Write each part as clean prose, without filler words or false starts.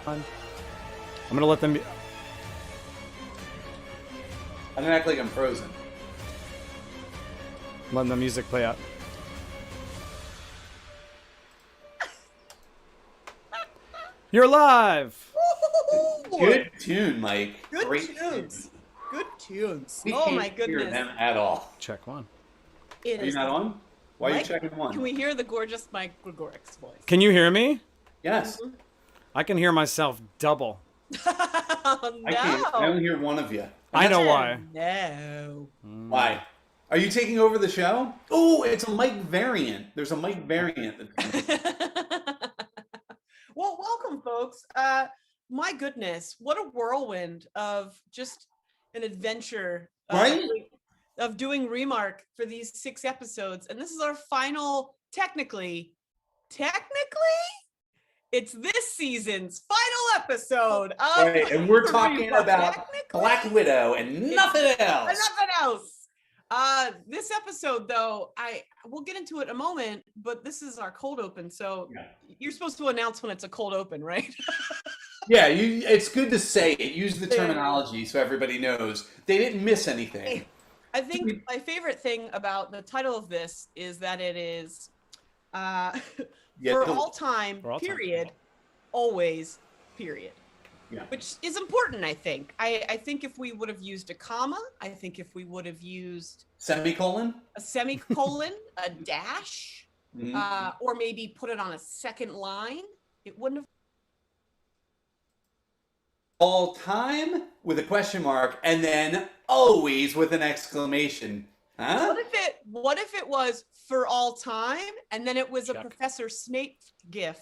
I'm gonna let them be. I'm gonna act like I'm frozen. Letting the music play out. You're live! Good tune, Mike. Good Great tunes. tune. Good tunes. We Oh can't my hear goodness. them at all. Check one. It Are you is not on? Why are you Mike, checking one? Can we hear the gorgeous Mike Gregoric's voice? Can you hear me? Yes. I can hear myself double. Oh, I can't. I only hear one of you. I know why. No. Why? Are you taking over the show? Oh, it's a Mike variant. There's a Mike variant. Well, welcome, folks. My goodness, what a whirlwind of just an adventure. Right? Of doing Remark for these 6 episodes. And this is our final, technically, it's this season's final episode of Right, and we're talking Remark. about Technically, Black Widow and nothing else. nothing else. This episode, though, we'll get into it in a moment, but this is our cold open. So Yeah. you're supposed to announce when it's a cold open, right? Yeah, it's good to say it. Use the terminology so everybody knows. They didn't miss anything. I think my favorite thing about the title of this is that it is for all time, period, always, period. Yeah. Which is important, I think. I think if we would have used a comma, I think if we would have used Semicolon? a semicolon, a dash, or maybe put it on a second line, it wouldn't have. All time with a question mark and then always with an exclamation. Huh? What if it was for all time and then it was Check. a Professor Snape gif?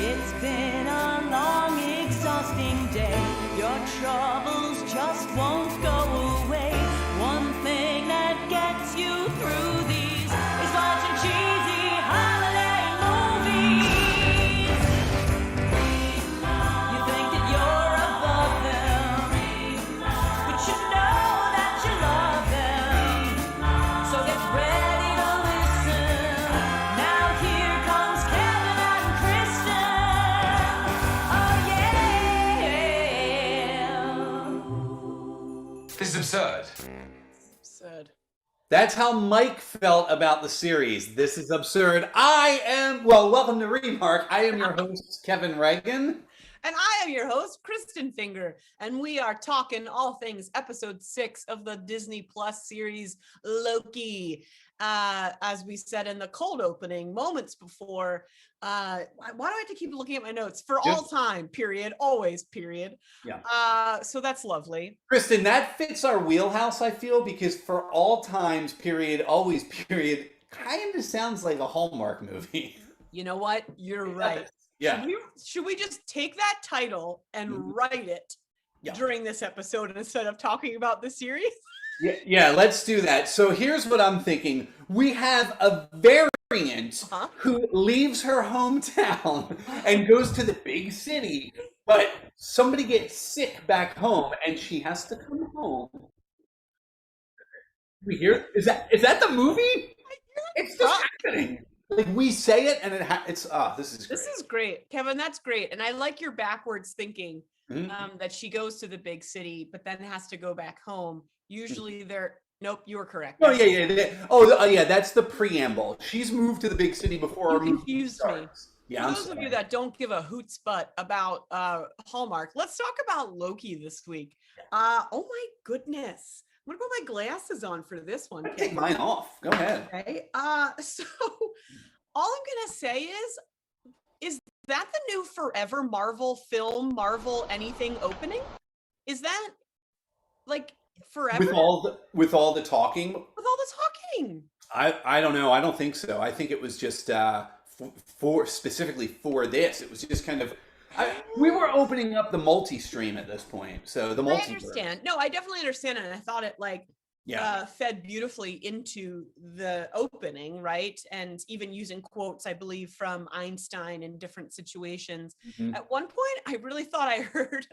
It's been a long, exhausting day. Your troubles just won't go away. One thing that gets you through these is watching cheesy holiday movies. You think that you're above them, but you know that you love them. So get ready to listen. Now here comes Kevin and Kristen. Oh yeah. This is absurd. Said. That's how Mike felt about the series. This is absurd. Welcome to Remark. I am your host, Kevin Reagan. And I am your host, Kristen Finger, and we are talking all things episode 6 of the Disney Plus series Loki. As we said in the cold opening moments before, why do I have to keep looking at my notes? For all time, period, always, period. Yeah. So that's lovely. Kristen, that fits our wheelhouse, I feel, because for all times, period, always, period, kind of sounds like a Hallmark movie. You know what? You're right. Yeah. Should we just take that title and write it during this episode instead of talking about the series? Yeah, let's do that. So here's what I'm thinking. We have a variant who leaves her hometown and goes to the big city, but somebody gets sick back home and she has to come home. We hear is that the movie? It's just happening. Like we say it and this is great. This is great, Kevin. That's great, and I like your backwards thinking. That she goes to the big city, but then has to go back home. Usually, nope, you were correct. Oh yeah. That's the preamble. She's moved to the big city before. You confused me. Yeah, For those of you that don't give a hoot's butt about Hallmark, let's talk about Loki this week. Oh my goodness. I'm gonna put my glasses on for this one. Take mine off. Go ahead. Okay. So all I'm gonna say is that the new forever Marvel film, Marvel anything opening? Is that like forever with all the talking? with all the talking? I don't know. I don't think so. I think it was just for specifically for this. It was just kind of we were opening up the multi-stream at this point. So the I multiverse. understand. No, I definitely understand it. And I thought it like fed beautifully into the opening, right? And even using quotes, I believe, from Einstein in different situations. Mhm. At one point, I really thought I heard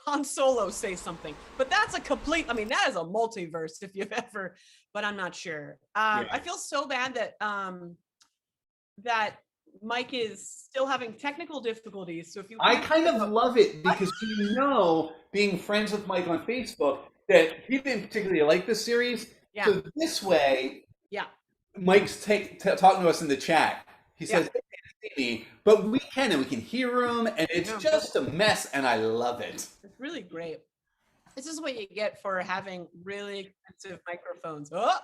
Han Solo say something, but that's a complete, I mean, that is a multiverse if you've ever, but I'm not sure. I feel so bad that that Mike is still having technical difficulties. So if you I kind of love it because being friends with Mike on Facebook, that he didn't particularly like this series. Yeah. So this way, Yeah. Mike's talking to us in the chat. He says, "Hey, can't see me," but we can, and we can hear him, and it's just a mess, and I love it. It's really great. This is what you get for having really expensive microphones. Oh,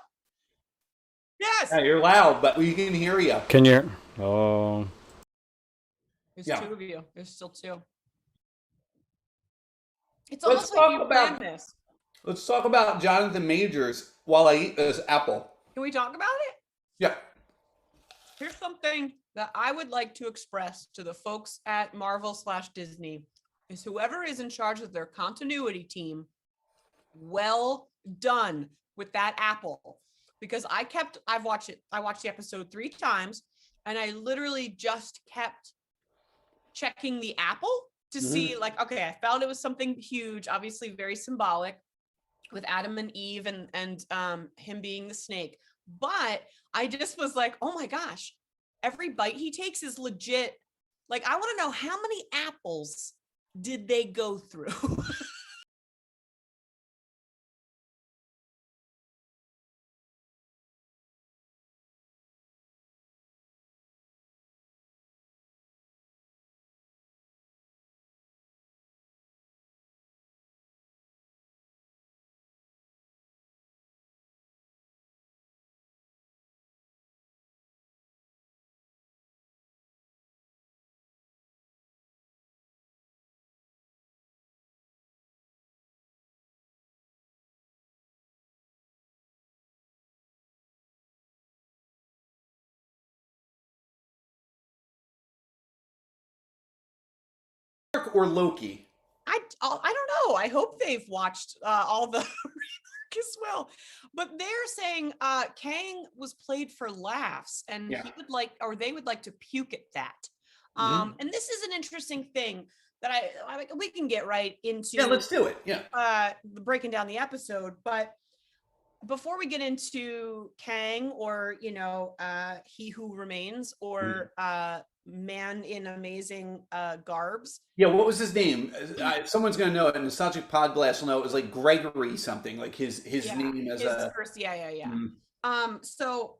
yes. Yeah, you're loud, but we can hear you. Can you? Oh. There's Yeah. two of you. There's still two. It's Let's almost like talk you about- planned this. Let's talk about Jonathan Majors while I eat this apple. Can we talk about it? Yeah. Here's something that I would like to express to the folks at Marvel/Disney is whoever is in charge of their continuity team, well done with that apple. Because I've watched it. I watched the episode 3 times and I literally just kept checking the apple to see like, okay, I felt it was something huge, obviously very symbolic with Adam and Eve and him being the snake. But I just was like, oh my gosh, every bite he takes is legit. Like, I want to know how many apples did they go through? Or Loki. I don't know. I hope they've watched all the Remark as well. But they're saying Kang was played for laughs, and he would like, or they would like to puke at that. And this is an interesting thing that we can get right into. Yeah, let's do it. Yeah. Breaking down the episode, but before we get into Kang or He Who Remains or Man in Amazing Garbs. Yeah, what was his name? Someone's gonna know it. Nostalgic Pod Blast will know it was like Gregory something, like his name as a first. Yeah. So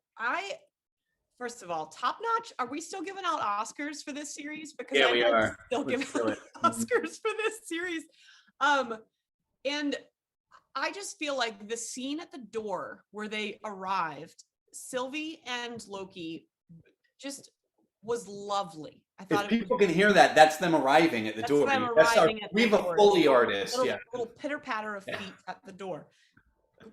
first of all, top notch. Are we still giving out Oscars for this series? Because we are. Still giving out Oscars for this series. And I just feel like the scene at the door where they arrived, Sylvie and Loki, just was lovely. I thought if people can hear that, that's them arriving at the door. We have a Foley artist. Little pitter patter of feet at the door.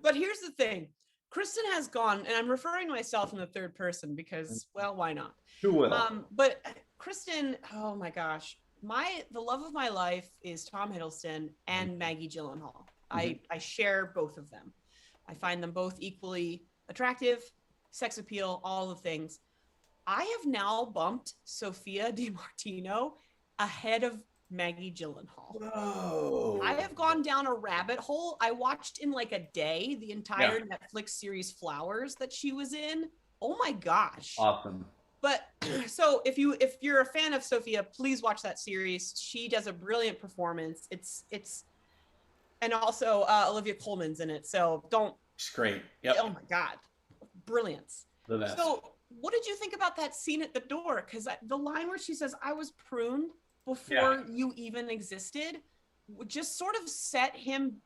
But here's the thing. Kristen has gone, and I'm referring to myself in the third person because, well, why not? Who will? But Kristen, oh my gosh, the love of my life is Tom Hiddleston and Maggie Gyllenhaal. I share both of them. I find them both equally attractive, sex appeal, all the things. I have now bumped Sophia DiMartino ahead of Maggie Gyllenhaal. Whoa. I have gone down a rabbit hole. I watched in like a day the entire Netflix series Flowers that she was in. Oh my gosh. Awesome. But so if you're a fan of Sophia, please watch that series. She does a brilliant performance. It's and also Olivia Colman's in it. So don't. She's great. Yep. Oh my God. Brilliance. The best. So what did you think about that scene at the door? Because the line where she says, I was pruned before you even existed, just sort of set him,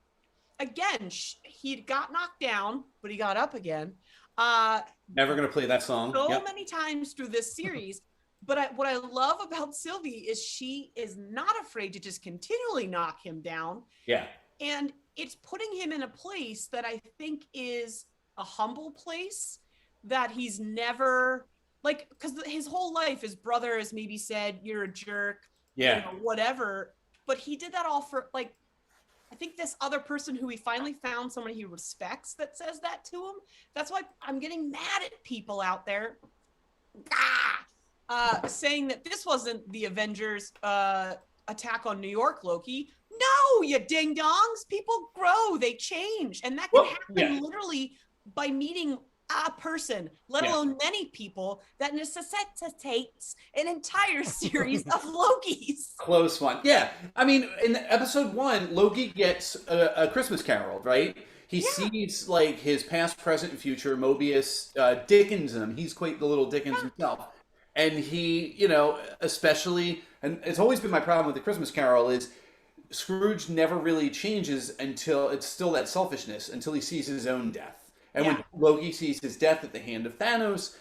again, he got knocked down, but he got up again. Never going to play that song. So many times through this series, But what I love about Sylvie is she is not afraid to just continually knock him down. Yeah. And it's putting him in a place that I think is a humble place that he's never like, because his whole life, his brother has maybe said, you're a jerk, Yeah. you know, whatever. But he did that all for like, I think this other person who he finally found someone he respects that says that to him. That's why I'm getting mad at people out there saying that this wasn't the Avengers attack on New York, Loki. No, you ding dongs. People grow, they change. And that can happen literally by meeting a person, let alone many people, that necessitates an entire series of Lokis. Close one. Yeah. I mean, in episode 1, Loki gets a Christmas Carol, right? He sees like his past, present, and future. Mobius Dickens him. He's quite the little Dickens himself. And he, you know, especially, and it's always been my problem with the Christmas Carol is Scrooge never really changes until it's still that selfishness, until he sees his own death. And when Loki sees his death at the hand of Thanos,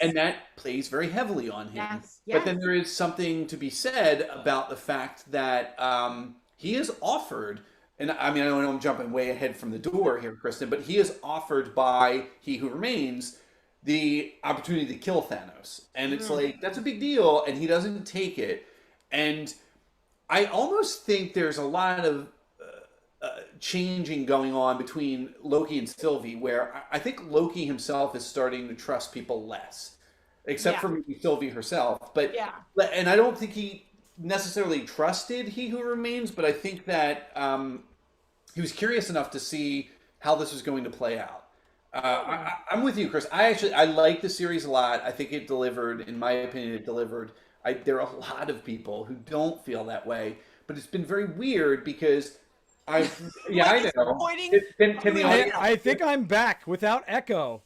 and that plays very heavily on him. But then there is something to be said about the fact that he is offered, and I mean, I know I'm jumping way ahead from the door here, Kristen, but he is offered by He Who Remains the opportunity to kill Thanos. And it's like, that's a big deal, and he doesn't take it. And I almost think there's a lot of changing going on between Loki and Sylvie, where I think Loki himself is starting to trust people less, except for maybe Sylvie herself. But and I don't think he necessarily trusted He Who Remains, but I think that he was curious enough to see how this was going to play out. I'm with you, Chris. I like the series a lot. I think it delivered. In my opinion, it delivered. There are a lot of people who don't feel that way, but it's been very weird because I know. I think I'm back without echo.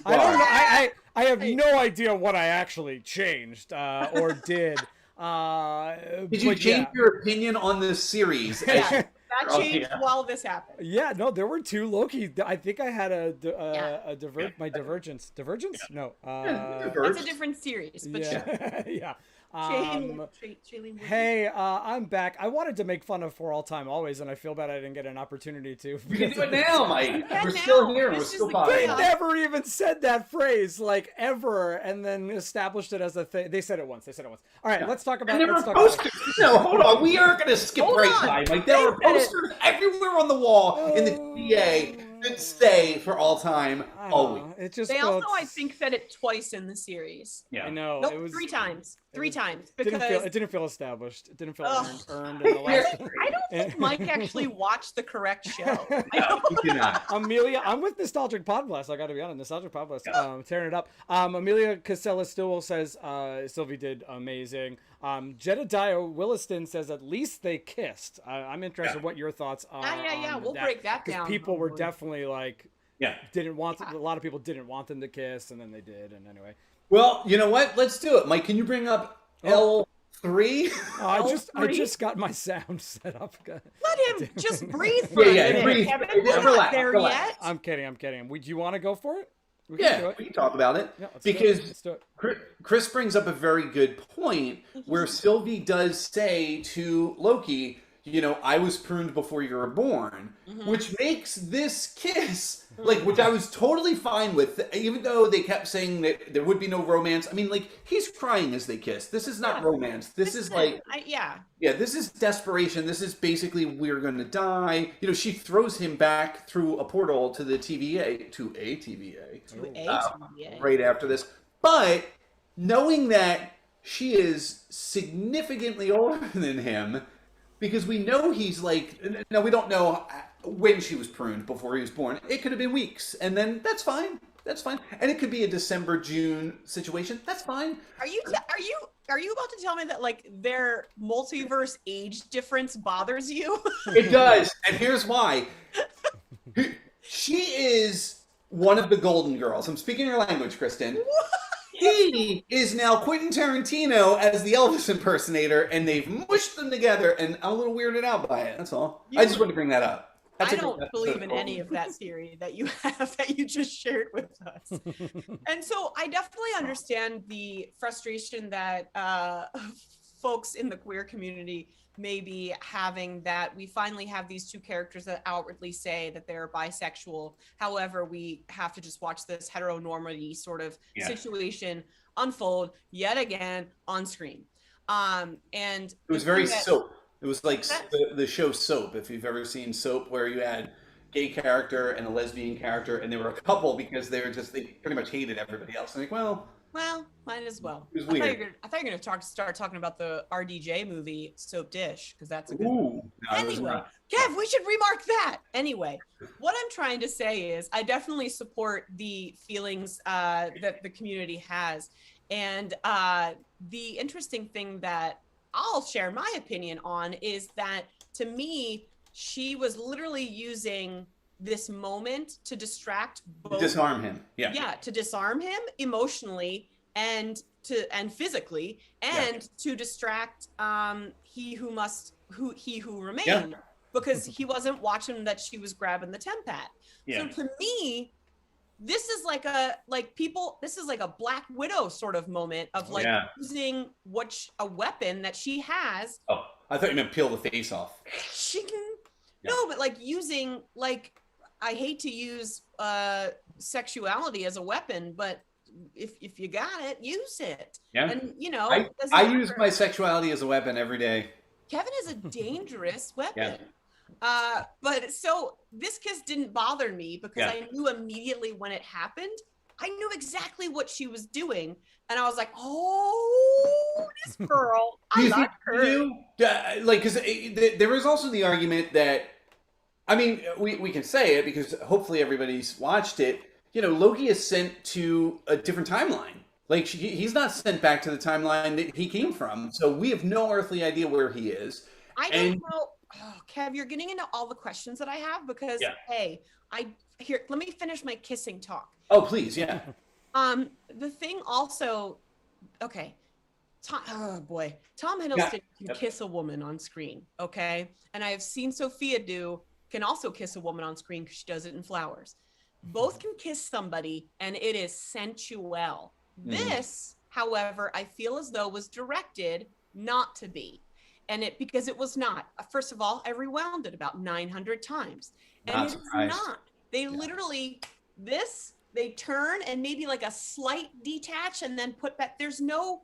I don't know. I have no idea what I actually changed or did. Did you change your opinion on this series? That changed while this happened. Yeah, no, there were 2 Loki. I think I had my divergence. Divergence? No. That's a different series, but yeah. Shailene, hey, I'm back. I wanted to make fun of For All Time Always, and I feel bad I didn't get an opportunity to. We can do it now, Mike. We're still here. We're still fine. They never even said that phrase, like, ever, and then established it as a thing. They said it once. All right, let's talk about... And there were posters. No, hold on. We are going to skip by, Mike. There were posters everywhere on the wall in the PA that stay for all time, always. They also, I think, said it twice in the series. Yeah, I know. Nope, it was 3 times. 3 times. Because it didn't feel established. It didn't feel earned in the last. I don't think Mike actually watched the correct show. No, he did not. Amelia, I'm with Nostalgic Podblast. I got to be honest, Nostalgic Podblast, tearing it up. Amelia Casella Stowell says Sylvie did amazing. Jedediah Williston says at least they kissed. I'm interested in what your thoughts are. Yeah. We'll break that down. Because people were definitely like, didn't want a lot of people didn't want them to kiss, and then they did. And anyway. Well, you know what? Let's do it, Mike. Can you bring up L3? I just got my sound set up. Let him just breathe for a minute. Breathe. We're not there yet. I'm kidding. Do you want to go for it? We can talk about it. Yeah, because do it. Chris brings up a very good point where Sylvie does say to Loki, you know, I was pruned before you were born, which makes this kiss, like, which I was totally fine with, even though they kept saying that there would be no romance. I mean, like, he's crying as they kiss. This is not romance. This is like, this is desperation. This is basically, we're going to die. You know, she throws him back through a portal to the TVA, right after this. But knowing that she is significantly older than him, because we know he's like, no, we don't know when she was pruned before he was born. It could have been weeks, and then that's fine. That's fine. And it could be a December, June situation. That's fine. Are you about to tell me that like their multiverse age difference bothers you? It does, and here's why. She is one of the Golden Girls. I'm speaking your language, Kristen. What? He is now Quentin Tarantino as the Elvis impersonator, and they've mushed them together, and I'm a little weirded out by it. That's all. I just wanted to bring that up. That's I a great don't believe in episode. any of that theory that you have that you just shared with us. And so I definitely understand the frustration that folks in the queer community may be having, that we finally have these two characters that outwardly say that they're bisexual. However, we have to just watch this heteronormity sort of situation unfold yet again on screen. And it was very Soap. It was like the show Soap, if you've ever seen Soap, where you had gay character and a lesbian character, and they were a couple because they pretty much hated everybody else. I'm like, well, might as well. It was I weird. thought you were going to start talking about the RDJ movie Soap Dish, because that's a good ooh, one. no, it was Anyway, not. Kev, we should remark that. Anyway, what I'm trying to say is I definitely support the feelings that the community has. And the interesting thing that I'll share my opinion on is that, to me, she was literally using this moment to distract both, Disarm him. to disarm him emotionally and physically, and to distract he who remained, because he wasn't watching that she was grabbing the tempat. So to me, this is like a Black Widow sort of moment of using a weapon that she has. Oh, I thought you meant peel the face off. She can but like using, like, I hate to use sexuality as a weapon, but if you got it, use it. Yeah. And I use my sexuality as a weapon every day. Kevin is a dangerous weapon. Yeah. But so this kiss didn't bother me because I knew immediately when it happened. I knew exactly what she was doing, and I was like, "Oh, this girl, I like her." Because there is also the argument that, I mean, we can say it because hopefully everybody's watched it. Loki is sent to a different timeline. Like, he's not sent back to the timeline that he came from, so we have no earthly idea where he is. I don't know. Oh, Kev, you're getting into all the questions that I have because, hey, let me finish my kissing talk. Oh, please, yeah. The thing also, okay. Tom Hiddleston can kiss a woman on screen, okay? And I have seen Sophia can also kiss a woman on screen because she does it in Flowers. Both can kiss somebody, and it is sensual. This, however, I feel as though was directed not to be. And because it was not. First of all, I rewound it about 900 times. And it's not. They literally, they turn and maybe like a slight detach and then put back. There's no,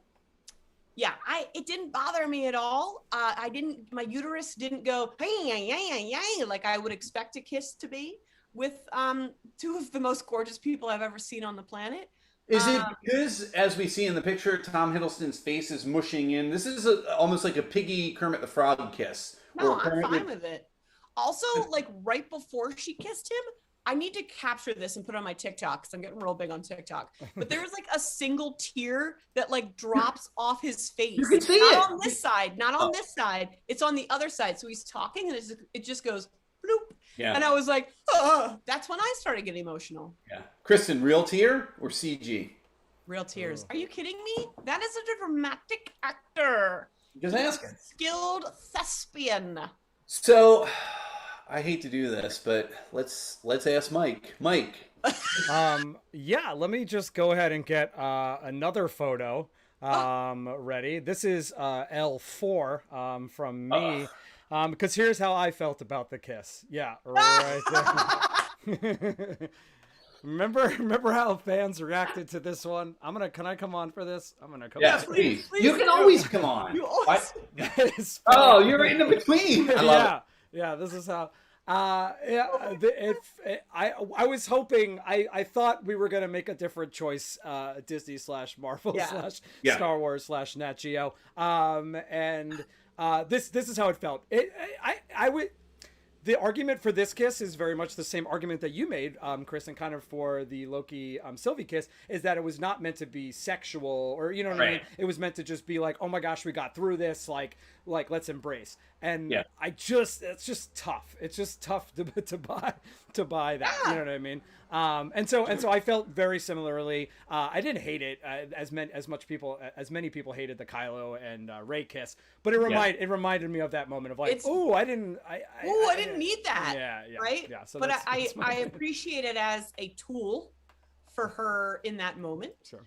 it didn't bother me at all. My uterus didn't go, hey, like I would expect a kiss to be with two of the most gorgeous people I've ever seen on the planet. Is it because, as we see in the picture, Tom Hiddleston's face is mushing in? This is almost like a Piggy Kermit the Frog kiss. No, I'm fine with it. Also, like right before she kissed him, I need to capture this and put it on my TikTok because I'm getting real big on TikTok. But there was like a single tear that like drops off his face. You can see it. On this side, not on this side. It's on the other side. So he's talking and it just goes bloop. Yeah. And I was like, oh, that's when I started getting emotional. Yeah. Kristen, real tear or CG? Real tears. Are you kidding me? That is a dramatic actor. Just asking. Skilled thespian. So, I hate to do this, but let's ask Mike. Mike. Let me just go ahead and get another photo ready. This is L4 from me. Because here's how I felt about the kiss. Yeah, right there. Remember how fans reacted to this one? Can I come on for this? I'm gonna come on. Yes, please. You can always come on. You always... You're in the between. I love it. Yeah, this is how I was hoping, I thought we were going to make a different choice, Disney / Marvel / Star Wars / Nat Geo. This is how it felt. The argument for this kiss is very much the same argument that you made, Chris, and kind of for the Loki Sylvie kiss, is that it was not meant to be sexual, or I mean? It was meant to just be like, oh my gosh, we got through this, like let's embrace. And it's just tough. It's just tough to buy that. You know what I mean? And so I felt very similarly. I didn't hate it as many people hated the Kylo and Rey kiss, but it reminded me of that moment of like, I didn't didn't need that. Yeah. Right. Yeah. So but that's I appreciate it as a tool for her in that moment. Sure.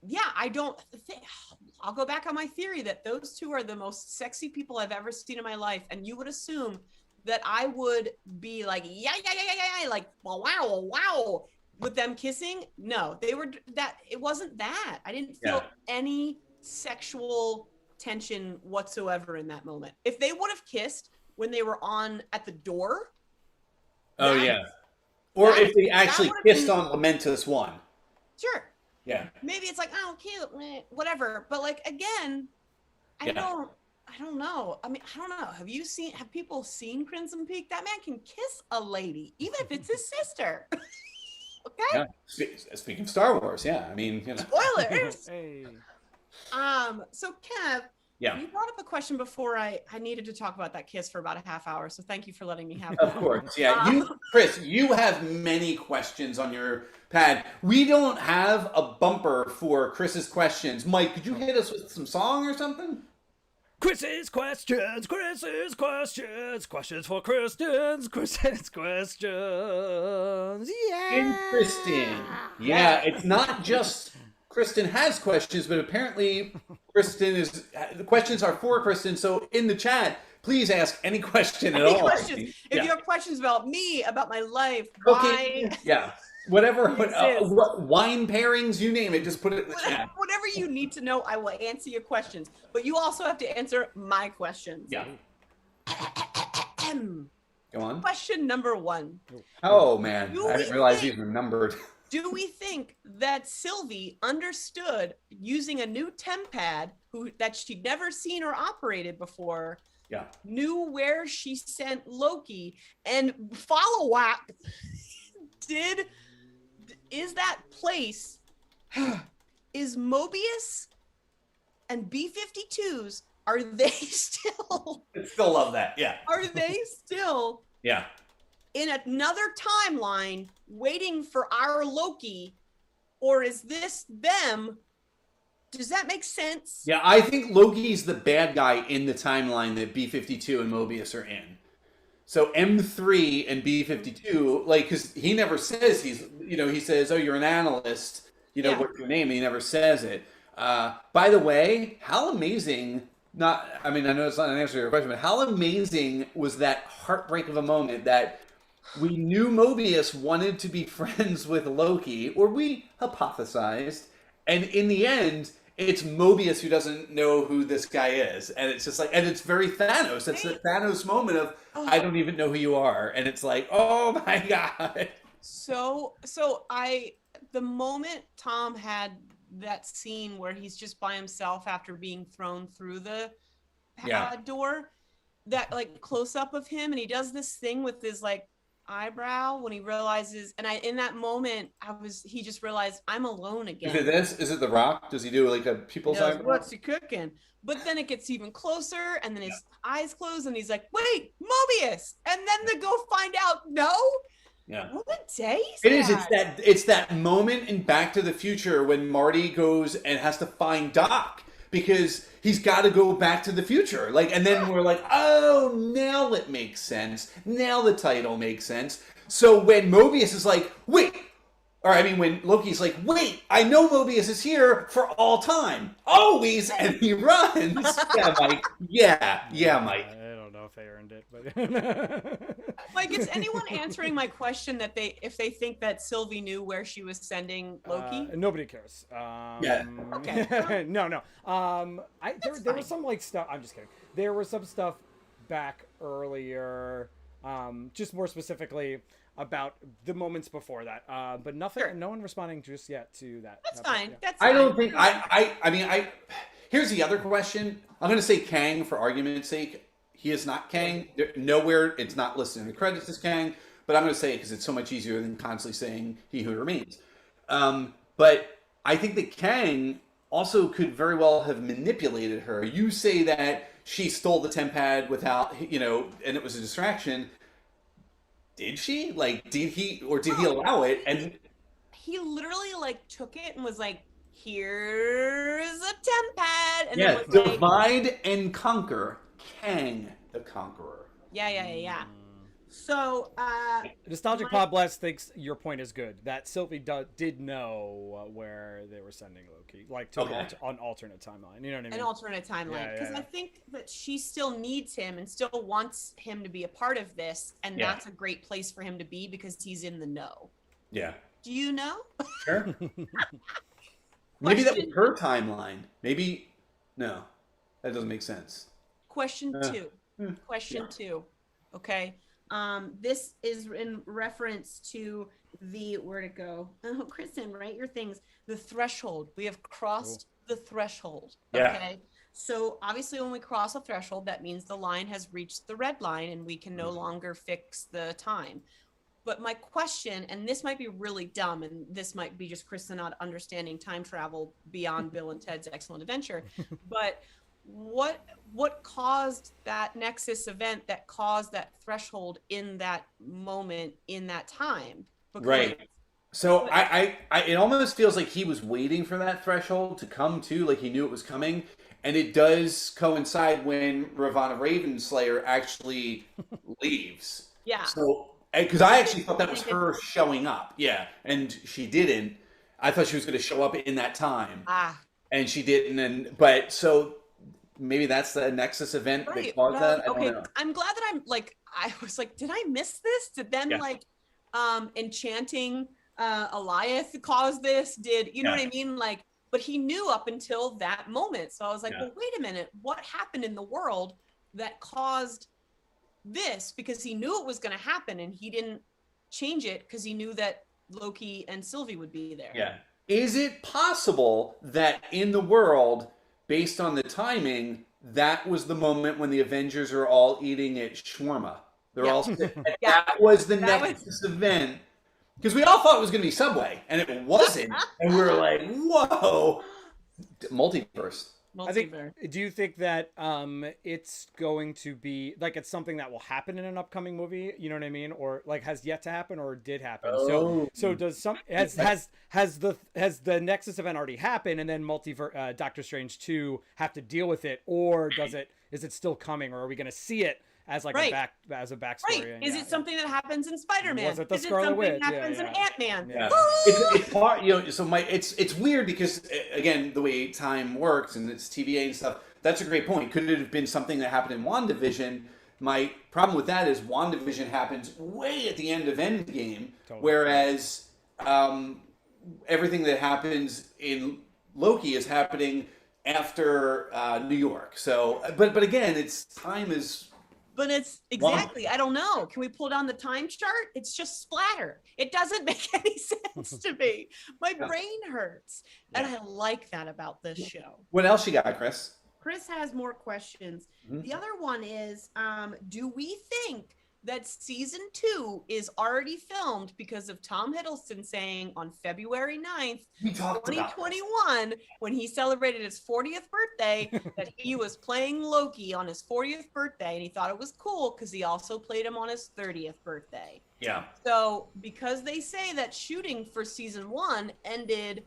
Yeah, I don't think I'll go back on my theory that those two are the most sexy people I've ever seen in my life. And you would assume that I would be like, yeah, like, wow, with them kissing. No, they were that. It wasn't that. I didn't feel any sexual tension whatsoever in that moment. If they would have kissed when they were at the door. Or if they actually kissed on Lamentus 1. Sure. Yeah. Maybe it's like, oh, cute, whatever. But like, again, I don't know. I mean, I don't know. Have people seen Crimson Peak? That man can kiss a lady, even if it's his sister. Okay. Yeah. Speaking of Star Wars, I mean, Spoilers. Hey. So Kev, you brought up a question before I needed to talk about that kiss for about a half hour. So thank you for letting me have that. Of course. Yeah. Chris, you have many questions on your pad. We don't have a bumper for Chris's questions. Mike, could you hit us with some song or something? Chris's questions for Christians, Chris's questions. Yeah. Interesting. Yeah, it's not just Kristen has questions, but apparently the questions are for Kristen. So in the chat, please ask any question at all. Questions. If you have questions about me, about my life, why? Yeah. Whatever, wine pairings, you name it, just put it in the chat. Whatever you need to know, I will answer your questions. But you also have to answer my questions. Yeah. Go on. Question number 1. Oh, man. I didn't realize these were numbered. Do we think that Sylvie understood using a new temp pad that she'd never seen or operated before, knew where she sent Loki, and follow up, is that place, is Mobius and B-52s, are they still... I still love that, Are they still... in another timeline waiting for our Loki, or is this them? Does that make sense? Yeah, I think Loki's the bad guy in the timeline that B-52 and Mobius are in. So M3 and B-52, because he never says he says, oh, you're an analyst, what's your name? And he never says it. By the way, how amazing, I know it's not an answer to your question, but how amazing was that heartbreak of a moment that we knew Mobius wanted to be friends with Loki, or we hypothesized, and in the end, it's Mobius who doesn't know who this guy is. And it's just and it's very Thanos. It's the Thanos moment of, I don't even know who you are. And it's like, oh my God. So the moment Tom had that scene where he's just by himself after being thrown through the door, that close up of him, and he does this thing with his eyebrow when he realizes, and in that moment he just realized, I'm alone again. Is it The Rock? Does he do a people's eyebrow? What's he cooking? But then it gets even closer, and then his eyes close, and he's like, wait, Mobius, and then they go find out, no. What a day is that? It's that moment in Back to the Future when Marty goes and has to find Doc because he's got to go back to the future. And then we're like, oh, now it makes sense. Now the title makes sense. So when Mobius is like, wait, when Loki's like, wait, I know Mobius is here for all time. Always. And he runs. Yeah, Mike. Yeah, Mike. I don't know if I earned it, but is anyone answering my question that if they think that Sylvie knew where she was sending Loki? Nobody cares. Okay. No. There was some stuff. I'm just kidding. There was some stuff back earlier, just more specifically about the moments before that. But nothing. Sure. No one responding just yet to that. That's fine. Yeah. That's fine. I don't think. Here's the other question. I'm going to say Kang for argument's sake. He is not Kang. Nowhere, it's not listed in the credits as Kang, but I'm going to say it because it's so much easier than constantly saying He Who Remains. But I think that Kang also could very well have manipulated her. You say that she stole the temp pad without, and it was a distraction. Did she? Did he allow it? And he literally took it and was like, here's a temp pad. And divide and conquer. Kang. the conqueror. Yeah. So, Nostalgic Pod Blast thinks your point is good. That Sylvie did know where they were sending Loki, like to an alternate timeline. You know what I mean? An alternate timeline, because I think that she still needs him and still wants him to be a part of this, and that's a great place for him to be because he's in the know. Yeah. Do you know? Sure. Maybe that was her timeline. Maybe no, that doesn't make sense. Question two. Okay. This is in reference to the, where'd it go? Oh, Kristen, write your things. The threshold. We have crossed the threshold. Okay. So obviously when we cross a threshold, that means the line has reached the red line and we can no longer fix the time. But my question, and this might be really dumb, and this might be just Kristen not understanding time travel beyond Bill and Ted's Excellent Adventure, but what caused that Nexus event that caused that threshold in that moment in that time? Because, right. So I it almost feels like he was waiting for that threshold to come too, like he knew it was coming, and it does coincide when Ravonna Ravenslayer actually leaves. Yeah. So because I actually thought that was her showing up, and she didn't. I thought she was going to show up in that time, and she didn't. But so. Maybe that's the Nexus event that caused that. I don't know. I'm glad that I was like, did I miss this? Did then enchanting Eliath cause this? Did you know what I mean? Like, but he knew up until that moment. So I was like, well, wait a minute, what happened in the world that caused this? Because he knew it was going to happen, and he didn't change it because he knew that Loki and Sylvie would be there. Yeah. Is it possible that in the world, based on the timing, that was the moment when the Avengers are all eating at shawarma? They're all that was the Nexus event. Because we all thought it was going to be Subway, and it wasn't. And we were like, whoa. Multiverse. I think. Do you think that it's going to be like it's something that will happen in an upcoming movie? You know what I mean, or like has yet to happen, or did happen? So does some has the Nexus event already happened, and then Doctor Strange 2 have to deal with it, or is it still coming, or are we going to see it as like a backstory? Right. Is it something that happens in Spider-Man? Was it the Scarlet Witch? That happens in Ant-Man? Yeah. It's hard, so it's weird because again, the way time works and it's TVA and stuff. That's a great point. Could it have been something that happened in WandaVision? My problem with that is WandaVision happens way at the end of Endgame, whereas everything that happens in Loki is happening after New York. So, but again, it's time is. But it's exactly, I don't know. Can we pull down the time chart? It's just splatter. It doesn't make any sense to me. My brain hurts. And I like that about this show. What else you got, Chris? Chris has more questions. The other one is, do we think that season 2 is already filmed because of Tom Hiddleston saying on February 9th, 2021, when he celebrated his 40th birthday, that he was playing Loki on his 40th birthday, and he thought it was cool because he also played him on his 30th birthday. Yeah. So because they say that shooting for season 1 ended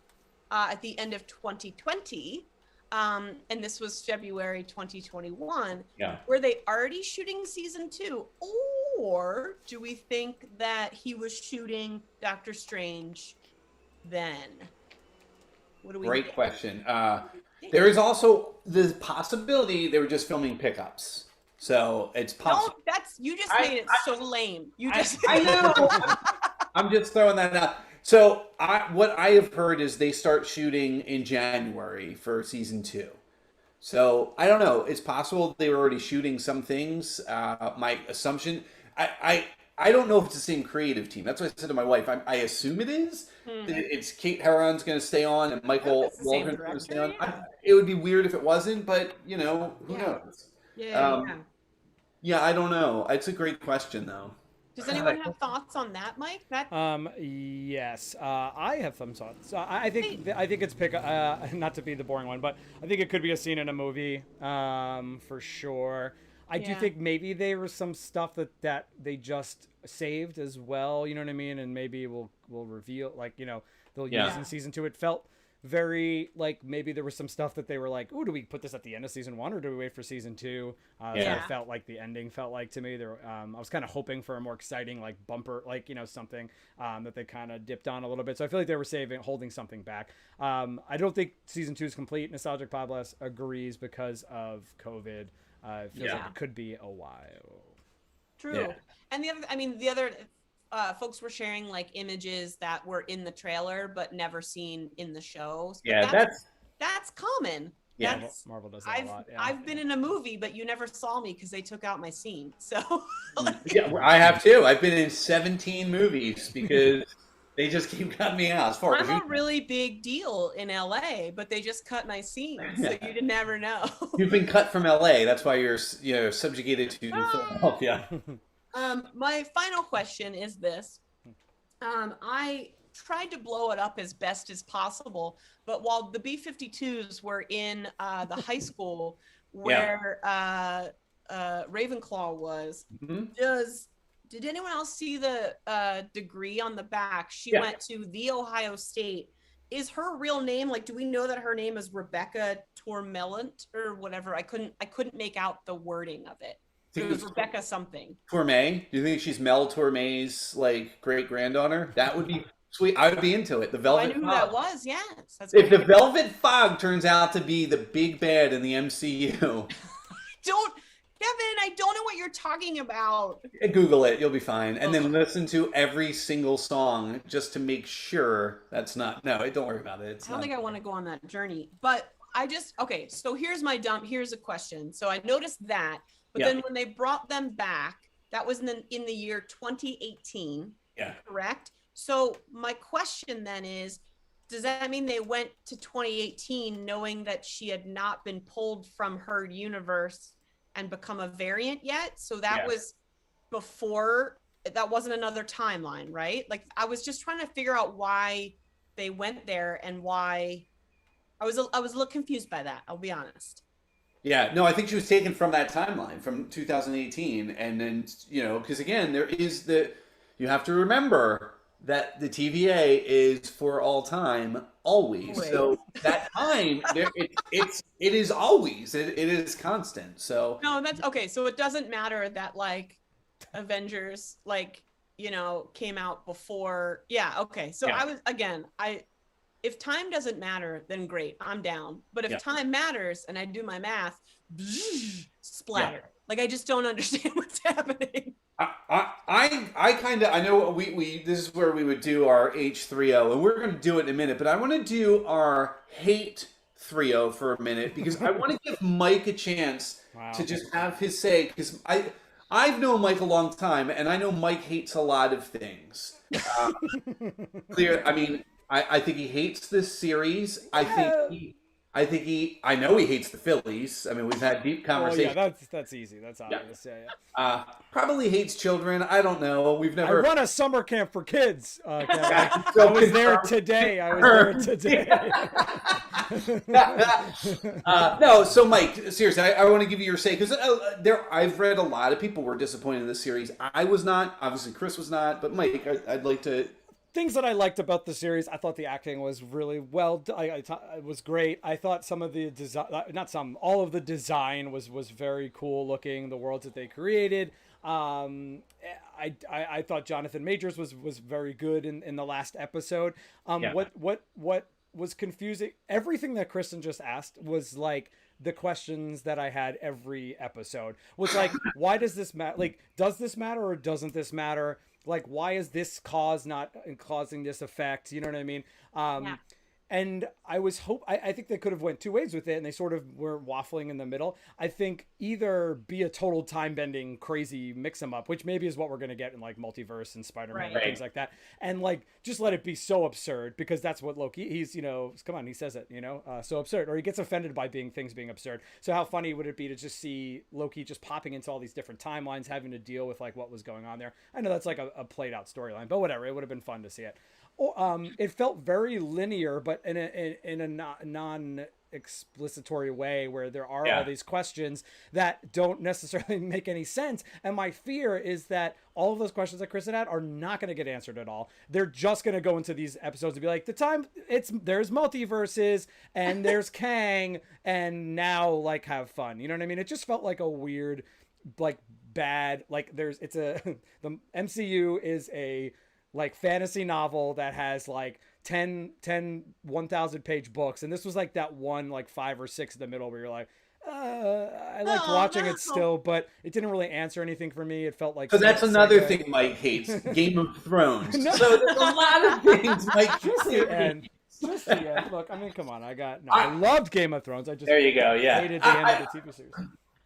at the end of 2020, and this was February 2021, were they already shooting season 2? Or do we think that he was shooting Doctor Strange then? What do we Great think? question. There is also the possibility they were just filming pickups. So it's possible. No, you just made it so lame. I know. I'm just throwing that out. So what I have heard is they start shooting in January for season 2. So I don't know. It's possible they were already shooting some things. My assumption, I don't know if it's the same creative team. That's what I said to my wife. I assume it is. It's Kate Herron's going to stay on and Michael Waldron's going to stay on. It would be weird if it wasn't, but who knows? Yeah, I don't know. It's a great question though. Does anyone have thoughts on that, Mike? Yes, I have some thoughts. I think it's not to be the boring one, but I think it could be a scene in a movie, for sure. I do think maybe there was some stuff that they just saved as well. You know what I mean? And maybe we'll reveal, they'll use in season 2. It felt very like maybe there was some stuff that they were like, "Ooh, do we put this at the end of season 1 or do we wait for season 2?" So it felt like the ending felt like to me. There, I was kind of hoping for a more exciting like bumper, like something that they kind of dipped on a little bit. So I feel like they were holding something back. I don't think season 2 is complete. Nostalgic Podblast agrees because of COVID. It feels like it could be a while. True. And the other folks were sharing like images that were in the trailer but never seen in the show. But that's common. Yeah, Marvel does that a lot. Yeah. I've been in a movie, but you never saw me because they took out my scene. So I have too. I've been in 17 movies because they just keep cutting me out. I'm a really big deal in LA, but they just cut my scene, so you never know. You've been cut from LA. That's why you're subjugated to Philadelphia. My final question is this. I tried to blow it up as best as possible, but while the B-52s were in the high school where Ravenclaw was, did anyone else see the degree on the back? She went to The Ohio State. Is her real name, like, do we know that her name is Rebecca Tormellant or whatever? I couldn't make out the wording of it. It was Rebecca something. Torme? Do you think she's Mel Torme's like great granddaughter? That would be sweet. I would be into it. The Velvet I knew Fog. Who that was. Yes. That's if the Velvet Fog turns out to be the big bad in the MCU, Kevin, I don't know what you're talking about. Google it. You'll be fine. And then listen to every single song just to make sure that's not. No, don't worry about it. I don't think I want to go on that journey. But so here's a question. So I noticed that. But then when they brought them back, that was in the year 2018, correct? So my question then is, does that mean they went to 2018 knowing that she had not been pulled from her universe and become a variant yet? So that was before, that wasn't another timeline, right? Like I was just trying to figure out why they went there and why I was a little confused by that. I'll be honest. Yeah, no, I think she was taken from that timeline from 2018. And then, because again, you have to remember that the TVA is for all time, always. So that time, it is always, it is constant. So no, that's okay. So it doesn't matter that like Avengers, came out before. Yeah. Okay. So if time doesn't matter, then great, I'm down. But if time matters and I do my math, splatter. Like I just don't understand what's happening. I know we this is where we would do our H3O, and we're going to do it in a minute. But I want to do our hate 3O for a minute because I want to give Mike a chance to just have his say, because I've known Mike a long time, and I know Mike hates a lot of things. I think he hates this series. I know he hates the Phillies. I mean, we've had deep conversations. Oh, yeah, that's easy. That's obvious. Yeah. Probably hates children. I don't know. We've never. I run a summer camp for kids. I was there today. No, so Mike, seriously, I want to give you your say, because I've read a lot of people were disappointed in this series. I was not. Obviously, Chris was not. But Mike, I'd like to. Things that I liked about the series, I thought the acting was really well. It was great. I thought some of the design, all of the design was very cool looking. The worlds that they created. I thought Jonathan Majors was very good in the last episode. What was confusing? Everything that Kristen just asked was like the questions that I had every episode. Was like, why does this matter? Like, does this matter or doesn't this matter? Like, why is this cause not causing this effect? You know what I mean? And I think they could have went two ways with it, and they sort of were waffling in the middle. I think either be a total time-bending, crazy mix-em-up, which maybe is what we're going to get in, like, Multiverse and Spider-Man and things like that. And, like, just let it be so absurd, because that's what Loki, he's, come on, he says it, so absurd. Or he gets offended by things being absurd. So how funny would it be to just see Loki just popping into all these different timelines, having to deal with, like, what was going on there? I know that's, like, a played-out storyline, but whatever. It would have been fun to see it. It felt very linear, but in a explicitory way where there are Yeah. all these questions that don't necessarily make any sense. And my fear is that all of those questions that Kristen had are not going to get answered at all. They're just going to go into these episodes and be like, there's multiverses and there's Kang, and now like have fun. You know what I mean? It just felt like a weird, like bad, like the MCU is a like fantasy novel that has like 10 1,000 page books, and this was like that one like 5 or 6 in the middle where you're like, I liked watching it still, but it didn't really answer anything for me. It felt like so that's another thing Mike hates: Game of Thrones. So there's a lot of things Mike just the end. Just the end. Look, I mean, come on. I loved Game of Thrones. I just there you go. Yeah, hated the end of the TV series.